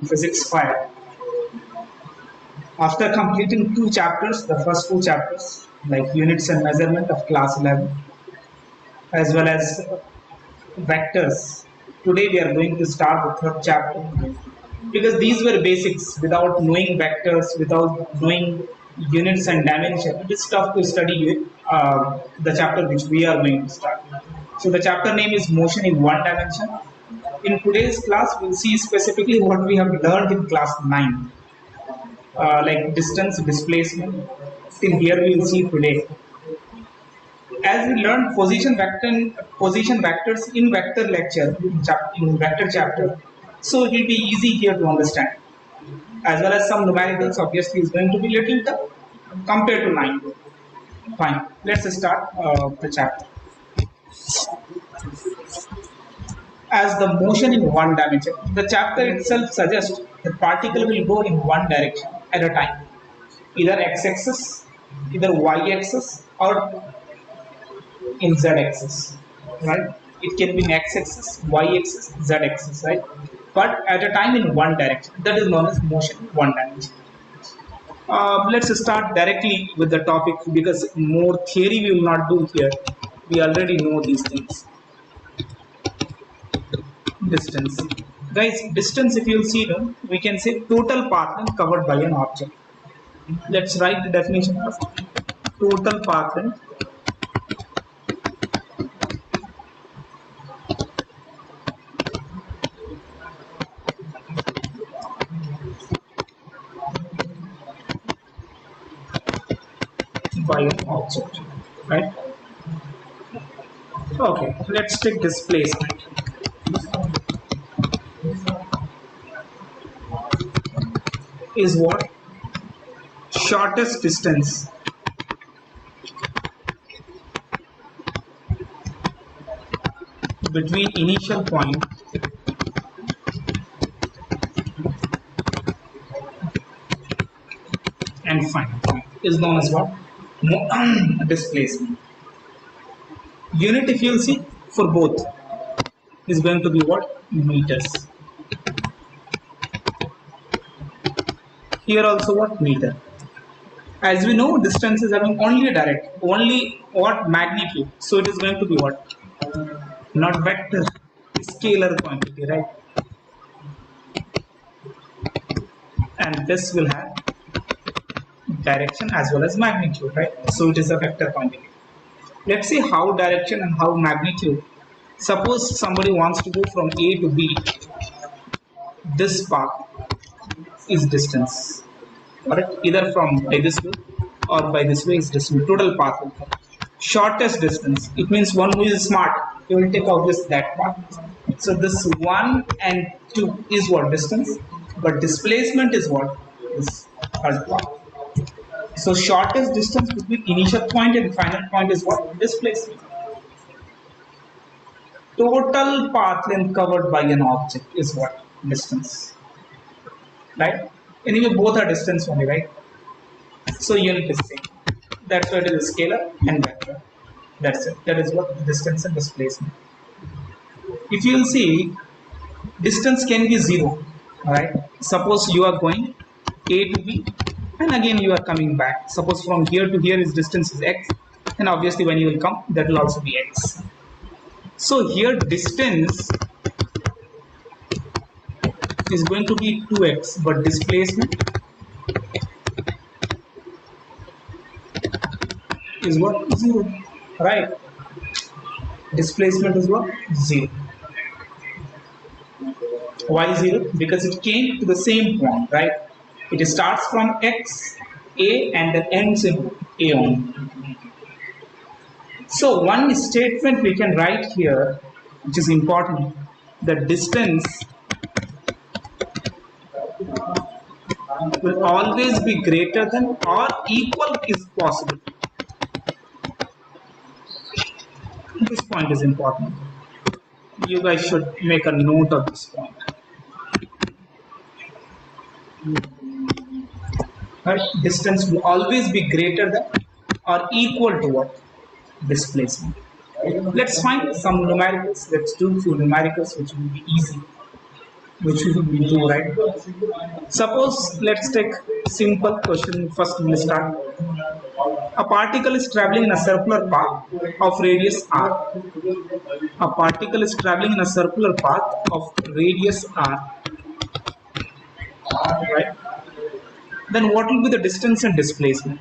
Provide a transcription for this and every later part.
Physics 5. After completing two chapters, the first two chapters, like units and measurement of class 11, as well as vectors, today we are going to start the third chapter because these were basics. Without knowing vectors, without knowing units and dimension, it is tough to study the chapter which we are going to start. So the chapter name is motion in one dimension. In today's class, we'll see specifically what we have learned in class 9, like distance, displacement. Till here we will see today. As we learned position vectors in vector lecture, in vector chapter, so it will be easy here to understand. As well as some numericals, obviously, is going to be little tough compared to 9. Fine, let's start the chapter. As the motion in one dimension, the chapter itself suggests the particle will go in one direction at a time, either x-axis, either y-axis, or in z-axis, right? It can be in x-axis, y-axis, z-axis, right? But at a time in one direction. That is known as motion in one dimension. Let's start directly with the topic because more theory we will not do here. We already know these things. Distance. Guys, distance, if you'll see, we can say total path length covered by an object. Let's write the definition first. Total path length by an object, right? Okay, let's take displacement. Is what? Shortest distance between initial point and final point is known as what? Displacement. Unit, if you'll see, for both is going to be what? Meters. Here also what? Meter. As we know, distance is having only a direct, only what? Magnitude. So it is going to be what? Not vector, scalar quantity, right? And this will have direction as well as magnitude, right? So it is a vector quantity. Let's see how direction and how magnitude. Suppose somebody wants to go from A to B. This path is distance, correct? Either from by this way or by this way is distance. Total path will come. Shortest distance. It means one who is smart, he will take obvious that path. So this 1 and 2 is what? Distance. But displacement is what? This third path. So shortest distance between initial point and final point is what? Displacement. Total path length covered by an object is what? Distance. Right? Anyway, both are distance only, right? So unit is same. That's why it is a scalar and vector. That's it. That is what? Distance and displacement. If you will see, distance can be 0. Alright. Suppose you are going A to B and again you are coming back. Suppose from here to here is distance is x, and obviously when you will come, that will also be x. So here distance is going to be 2x, but displacement is what? 0, right? Displacement is what? 0. Why 0? Because it came to the same point, right? It starts from x, a, and then ends in a only. So one statement we can write here, which is important, the distance will always be greater than or equal is possible. This point is important. You guys should make a note of this point. Right? Distance will always be greater than or equal to what? Displacement. Let's find some numericals. Let's do few numericals which will be easy. which we do, right? Suppose let's take simple question. First we'll start. A particle is traveling in a circular path of radius r. A particle is traveling in a circular path of radius r, right? Then what will be the distance and displacement?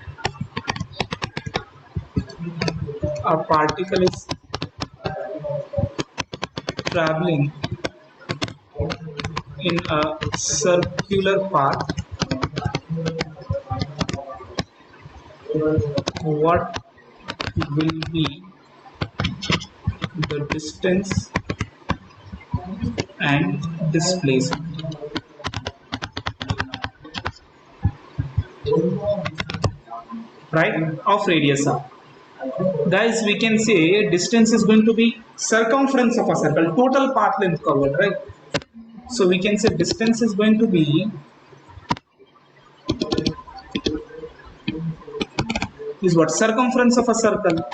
A particle is traveling in a circular path. What will be the distance and displacement? Right? Of radius r. Guys, we can say distance is going to be circumference of a circle, total path length covered, right? So we can say distance is going to be what? Circumference of a circle.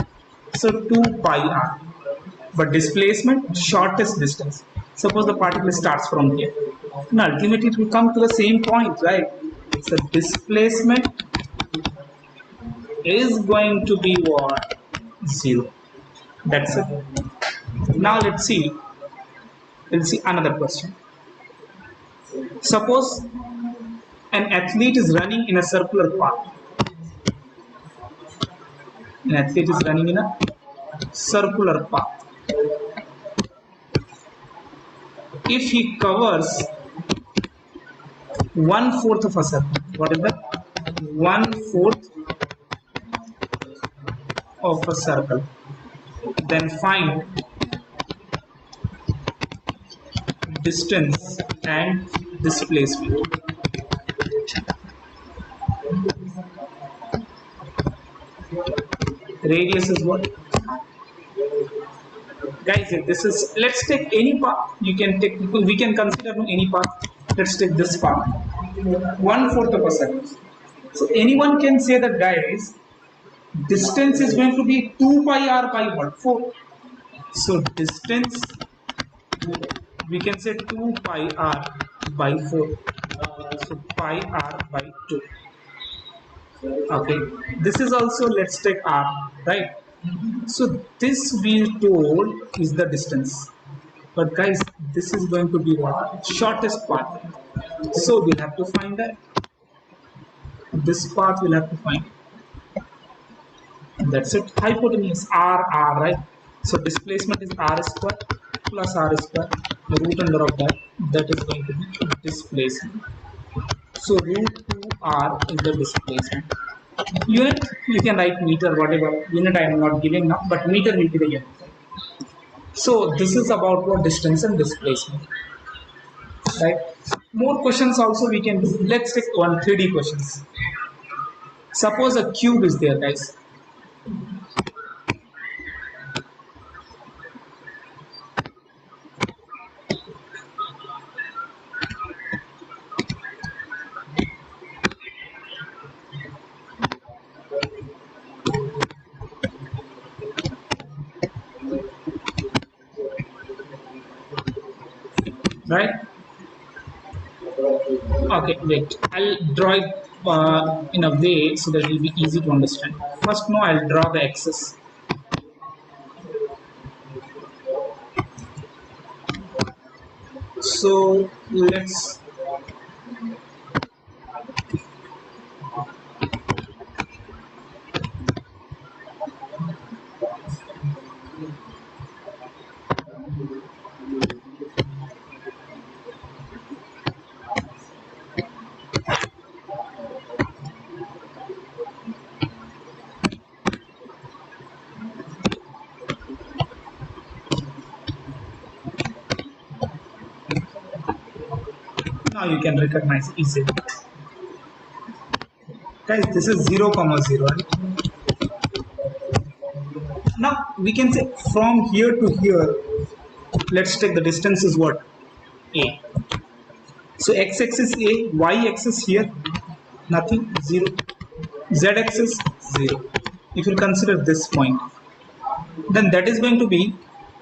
So 2 pi r. But displacement, shortest distance. Suppose the particle starts from here. And ultimately it will come to the same point, right? So displacement is going to be what? 0. That's it. Now let's see. We'll see another question. Suppose an athlete is running in a circular path. An athlete is running in a circular path. If he covers 1/4 of a circle, what is that? 1/4 of a circle, then find distance and displacement. Radius is what? Guys, this is, let's take any path. You can take, we can consider any path. Let's take this path. 1/4 of a circle. So anyone can say that, guys, distance is going to be 2 pi r by what? 4. So distance, we can say 2 pi r by 4. So pi r by 2. Okay, this is also, let's take r, right? So this we told is the distance, but guys, this is going to be what? Shortest path. So we'll have to find that. This path we'll have to find. That's it. Hypotenuse r, right? So displacement is r square plus r square, the root under of that. That is going to be displacement. So root 2r is the displacement. Unit, you can write meter, whatever unit I am not giving now, but meter will be the unit. So this is about what? Distance and displacement, right? More questions also we can do. Let's take one 3D questions. Suppose a cube is there, guys. Right? Okay, wait. I'll draw it in a way so that it will be easy to understand. First, no, I'll draw the axis. So let's now you can recognize easily. Guys, this is 0, 0, right? Now we can say from here to here, let's take the distance is what? A. So x-axis A, y-axis here, nothing, 0. Z-axis 0. If you consider this point, then that is going to be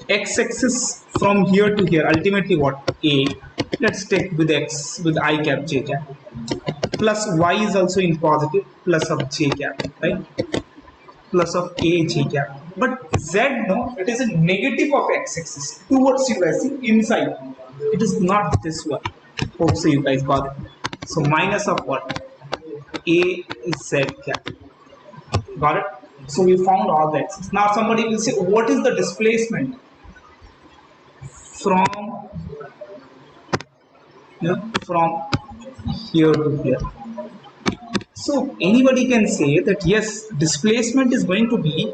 x-axis from here to here, ultimately what? A. Let's take with x with I cap j cap. Plus y is also in positive, plus of j cap, right? Plus of a j cap. But z, no, it is a negative of x axis towards you guys, see, inside. It is not this one. Hope so you guys got it. So minus of what? A is z cap. Got it? So we found all the x's. Now somebody will say, what is the displacement from, from here to here? So anybody can say that yes, displacement is going to be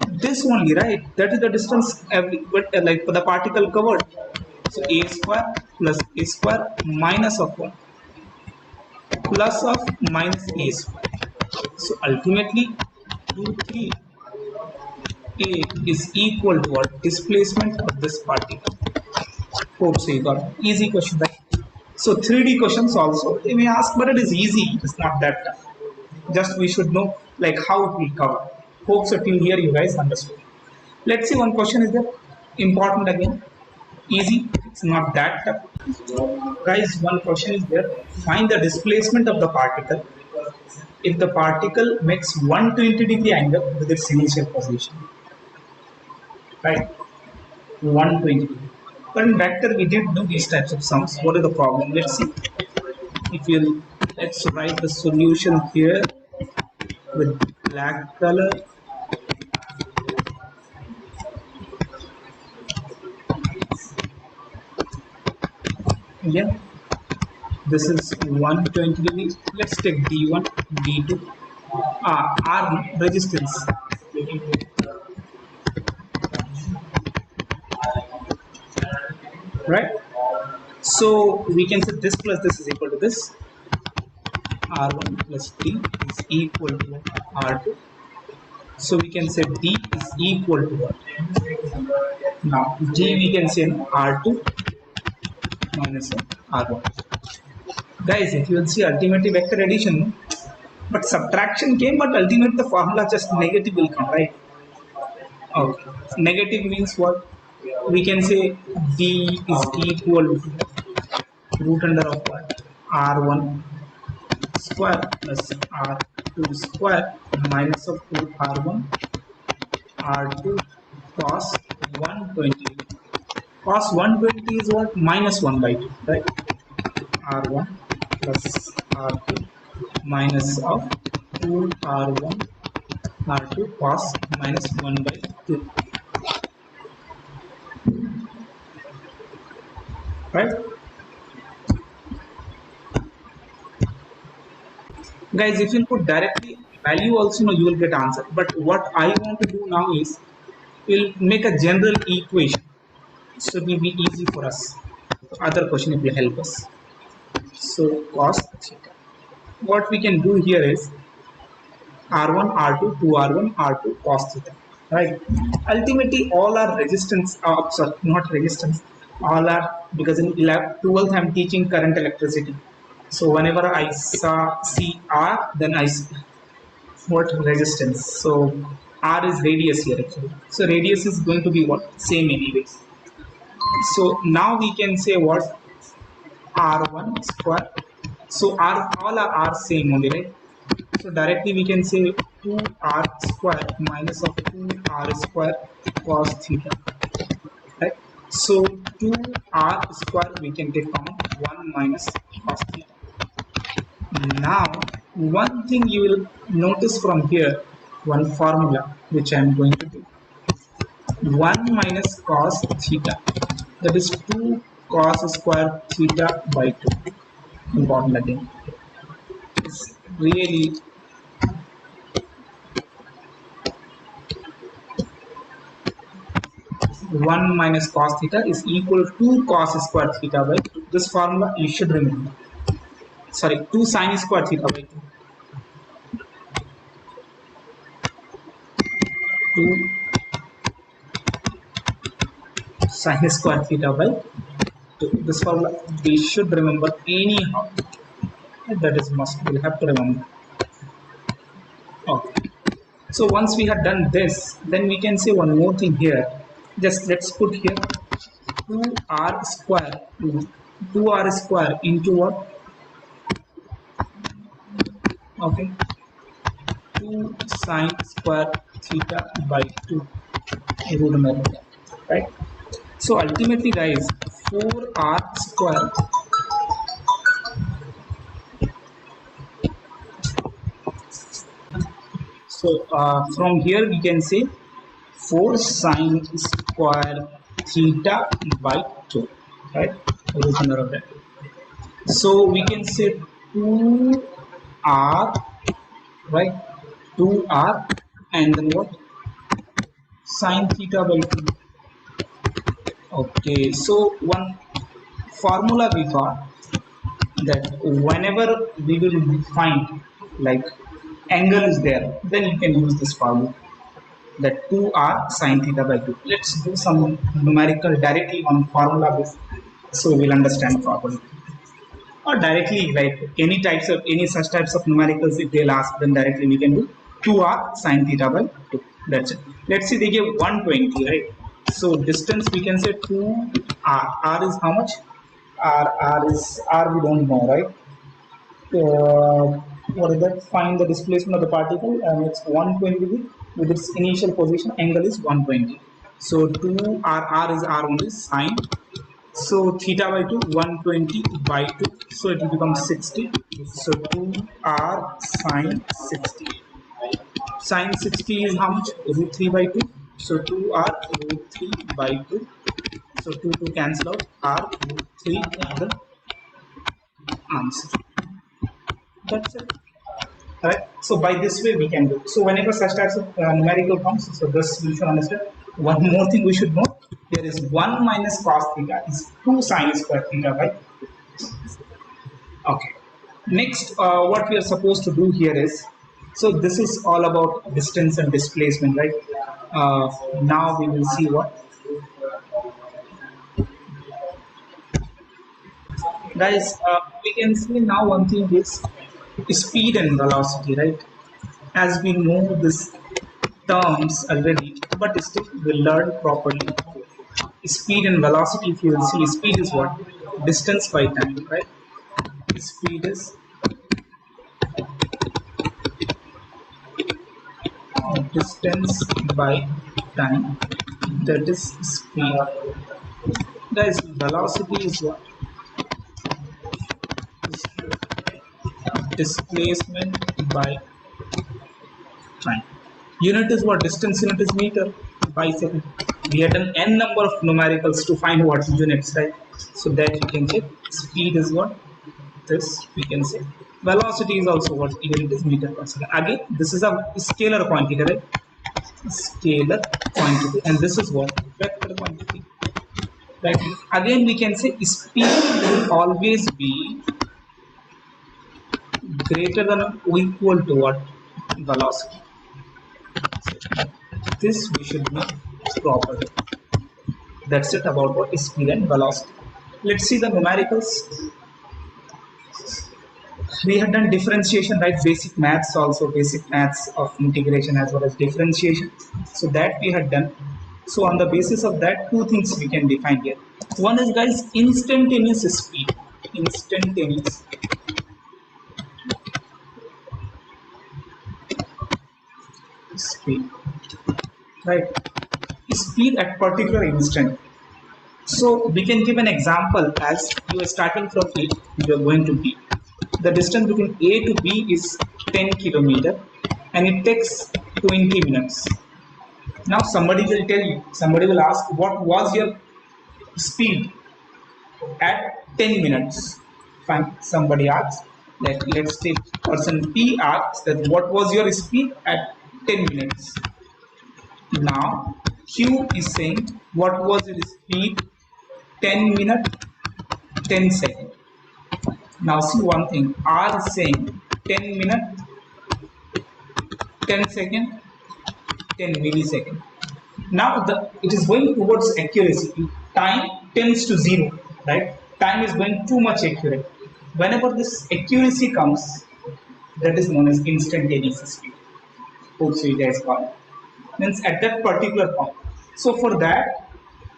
this only, right? That is the distance like for the particle covered. So a square plus a square minus of 1 plus of minus a square. So ultimately 2 3 a is equal to what? Displacement of this particle. Hope so you got it. Easy question, right? So 3D questions also they may ask, but it is easy. It's not that tough. Just we should know like how it will cover. Hope so till here you guys understood. Let's see, one question is there. Important again. Easy. It's not that tough. Guys, one question is there. Find the displacement of the particle if the particle makes 120-degree angle with its initial position. Right? 120-degree. But in vector we did do these types of sums. What is the problem? Let's see. If you let's write the solution here with black color. Yeah, this is 120 degrees. Let's take d1 d2 r resistance, right? So we can say this plus this is equal to this, r1 plus d is equal to r2. So we can say d is equal to what? Now d we can say r2 minus r1. Guys, if you will see ultimately vector addition, but subtraction came, but ultimately the formula just negative will come, right? Okay. Negative means what? We can say d is equal to root under of what? r1 square plus r2 square minus of 2r1 r2 cos 120. Cos 120 is what? Minus 1 by 2, right? r1 plus r2 minus of 2r1 r2 cos minus 1 by 2, right? Guys, if you put directly value also, you will get answer. But what I want to do now is we'll make a general equation, so it will be easy for us. Other question it will help us. So cos theta, what we can do here is r1 r2 2r1 r2 cos theta, right? Ultimately all are resistance, sorry, not resistance, all are, because in 12th I'm teaching current electricity. So whenever I see r, then I see what? Resistance. So r is radius here actually. So radius is going to be what? Same anyways. So now we can say what? r1 square. So r, all are r same only, right? So directly we can say 2r square minus of 2r square cos theta, right? So 2r square we can take common, 1 minus cos theta. Now one thing you will notice from here, one formula which I am going to do. 1 minus cos theta, that is 2 cos square theta by 2. Important again. It's really one minus cos theta is equal to cos square theta by 2. This formula you should remember. Sorry, 2 sin square theta by 2. 2 sin square theta by 2. This formula we should remember anyhow. That is must. We'll have to remember. Okay. So once we have done this, then we can say one more thing here. Just let's put here 2r square 2r square into what? Okay, 2 sine square theta by 2 root over, right? So ultimately guys, 4r square, so from here we can say 4 sine square theta by 2, right? Root under of that. So we can say 2r, right? 2r and then what? Sine theta by 2. Okay, so one formula we got that whenever we will find like angle is there, then you can use this formula that 2r sine theta by 2. Let's do some numerical directly on formula base so we'll understand properly. Or directly like any such types of numericals if they'll ask, then directly we can do 2r sine theta by 2. That's it. Let's see, they give 120, right? So distance we can say 2r. R is how much? R is r, we don't know, right? What is that? Find the displacement of the particle, and it's 120 with its initial position. Angle is 120. So 2r, is r only, sine. So theta by 2, 120 by 2. So it will become 60. So 2r sine 60. Sine 60 is how much? Root 3 by 2. So 2r root 3 by 2. So 2 to cancel out. R root 3 is the answer. That's it. Right? So by this way we can do. So whenever such types of numerical comes, so this we should understand. One more thing we should know: there is 1 minus cos theta is 2 sine square theta by. Okay. Next, what we are supposed to do here is, so this is all about distance and displacement, right? Now we will see what, guys. We can see now one thing is speed and velocity, right? As we know this terms already, but still we learn properly. Speed and velocity, if you will see, speed is what? Distance by time, right? Speed is distance by time, that is speed. Guys, velocity is what? Displacement by time. Unit is what? Distance unit is meter by second. We had done n number of numericals to find what units, right? So that you can check. Speed is what? This we can say. Velocity is also what? Unit is meter per second. Again, this is a scalar quantity, right? Scalar quantity, and this is what? Vector quantity. Right? Again, we can say speed will always be greater than or equal to what? Velocity. So this we should know properly. That's it about what is speed and velocity. Let's see the numericals. We have done differentiation, right? Basic maths, also basic maths of integration as well as differentiation. So that we had done. So on the basis of that, two things we can define here. One is, guys, instantaneous speed. Instantaneous speed, right? Speed at particular instant. So we can give an example as you are starting from A, you are going to B. The distance between A to B is 10 kilometer and it takes 20 minutes. Now somebody will tell you, somebody will ask, what was your speed at 10 minutes? Fine, somebody asks, let's take person P asks that what was your speed at 10 minutes? Now Q is saying what was your speed 10 minutes 10 seconds. Now see one thing, R is saying 10 minutes 10 seconds 10 millisecond. Now it is going towards accuracy. Time tends to 0, right? Time is going too much accurate. Whenever this accuracy comes, that is known as instantaneous speed. Hope so you guys got it. Means at that particular point. So for that,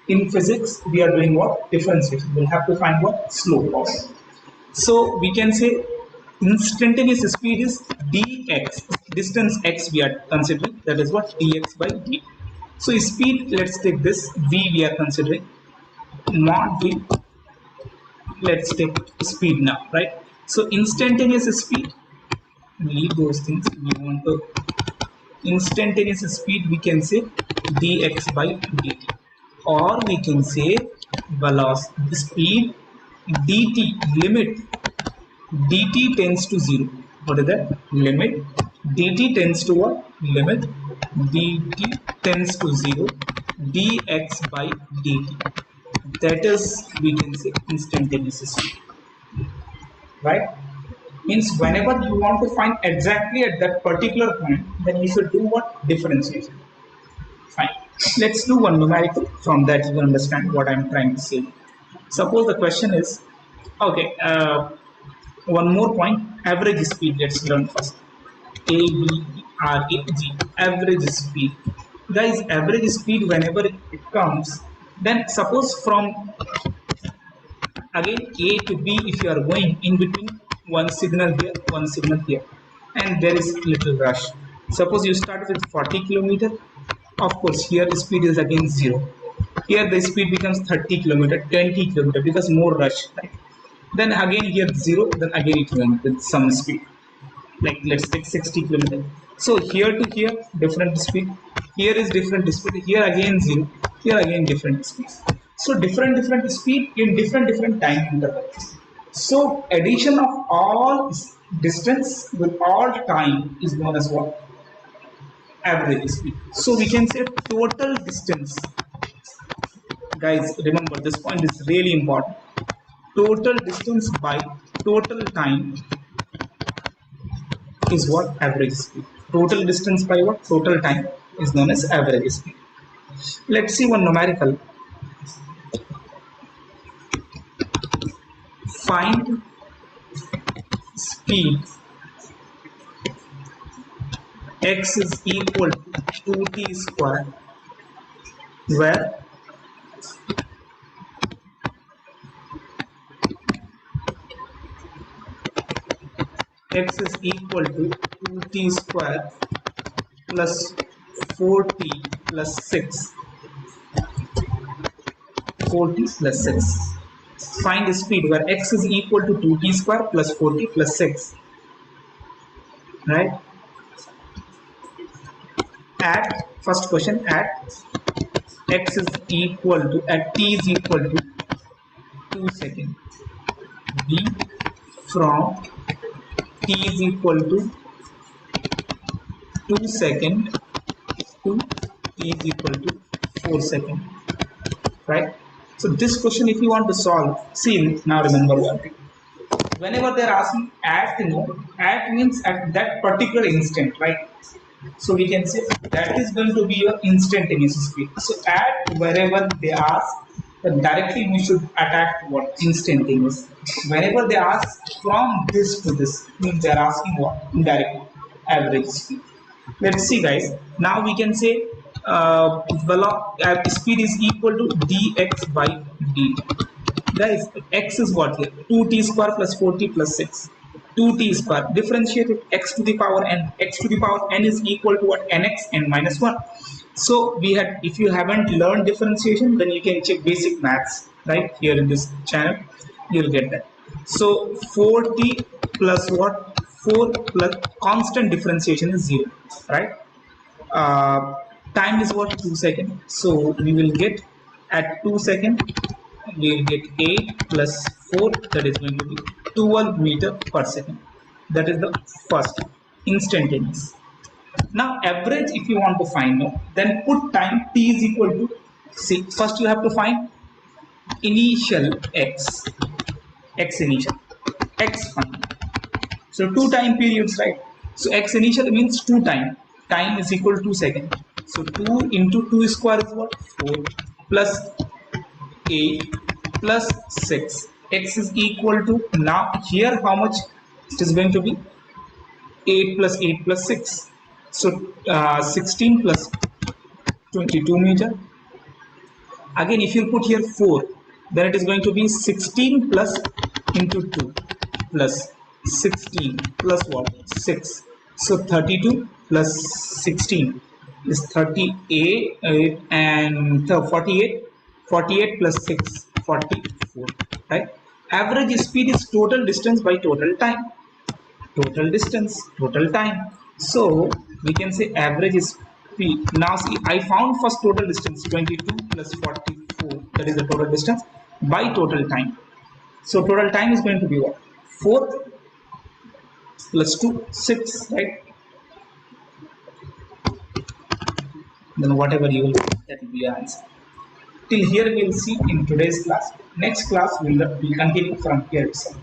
in physics we are doing what? Differentiation. We'll have to find what? Slope of it. So we can say instantaneous speed is dx, distance x we are considering, that is what? Dx by dt. So speed, let's take this v we are considering, not v, let's take speed now, right? So instantaneous speed, leave those things, we want to instantaneous speed, we can say dx by dt, or we can say velocity speed dt, limit dt tends to 0. What is that? Limit dt tends to what? Limit dt tends to 0 dx by dt. That is, we can say, instantaneous speed, right? Means whenever you want to find exactly at that particular point, then you should do what? Differentiation. Fine. Let's do one numerical. From that you will understand what I'm trying to say. Suppose the question is, okay, one more point, average speed. Let's learn first. A, B, R, A, G, average speed. Guys, average speed, whenever it comes, then suppose from again A to B, if you are going in between one signal here, one signal here, and there is little rush. Suppose you start with 40 kilometer, of course here the speed is again 0. Here the speed becomes 30 kilometer, 20 kilometer, because more rush, right? Then again here 0, then again it went with some speed, like let's take 60 kilometer. So here to here different speed, here is different speed, here again 0, here again different speed. So different speed in different time intervals. So addition of all distance with all time is known as what? Average speed. So we can say total distance. Guys, remember this point is really important. Total distance by total time is what? Average speed. Total distance by what? Total time is known as average speed. Let's see one numerical. Find speed x is equal to 2t square, where x is equal to 2t square plus 4t plus 6. 4t plus 6. Find the speed where x is equal to 2t square plus 4t plus 6. Right? At first question, at x is equal to, at t is equal to 2 seconds. B from t is equal to 2 seconds to t is equal to 4 seconds. Right? So this question, if you want to solve, see, now remember one thing. Whenever they are asking at, at means at that particular instant, right? So we can say that is going to be your instantaneous speed. So at wherever they ask, then directly we should attack what? Instantaneous. Whenever they ask from this to this, means they are asking what? Indirectly, average speed. Let's see, guys. Now we can say speed is equal to dx by dt. Guys, x is what here? 2t square plus 4t plus 6. 2t square. Differentiate it, x to the power n. X to the power n is equal to what? Nx, n minus 1. So we had, if you haven't learned differentiation, then you can check basic maths right here in this channel. You'll get that. So 4t plus what? 4 plus constant differentiation is 0, right? Time is what? 2 seconds. So we will get at 2 seconds, we will get 8 plus 4, that is going to be 12 meter per second. That is the first instantaneous. Now average, if you want to find, then put time t is equal to, see, first you have to find initial x, x initial, x final. So 2 time periods, right? So x initial means 2 time. Time is equal to 2 seconds. So 2 into 2 square is what? 4 plus 8 plus 6. X is equal to, now here how much it is going to be? 8 plus 8 plus 6. So 16 plus 22 meter Again, if you put here 4, then it is going to be 16 plus into 2 plus 16 plus what? 6. So 32 plus 16 is 38 and 48. 48 plus 6, 44. Right? Average speed is total distance by total time. Total distance, total time. So we can say average is p. Now see, I found first total distance 22 plus 44, that is the total distance by total time. So total time is going to be what? 4 plus 2, 6, right? Then whatever you will, that will be your answer. Till here we will see in today's class. Next class we will continue from here itself.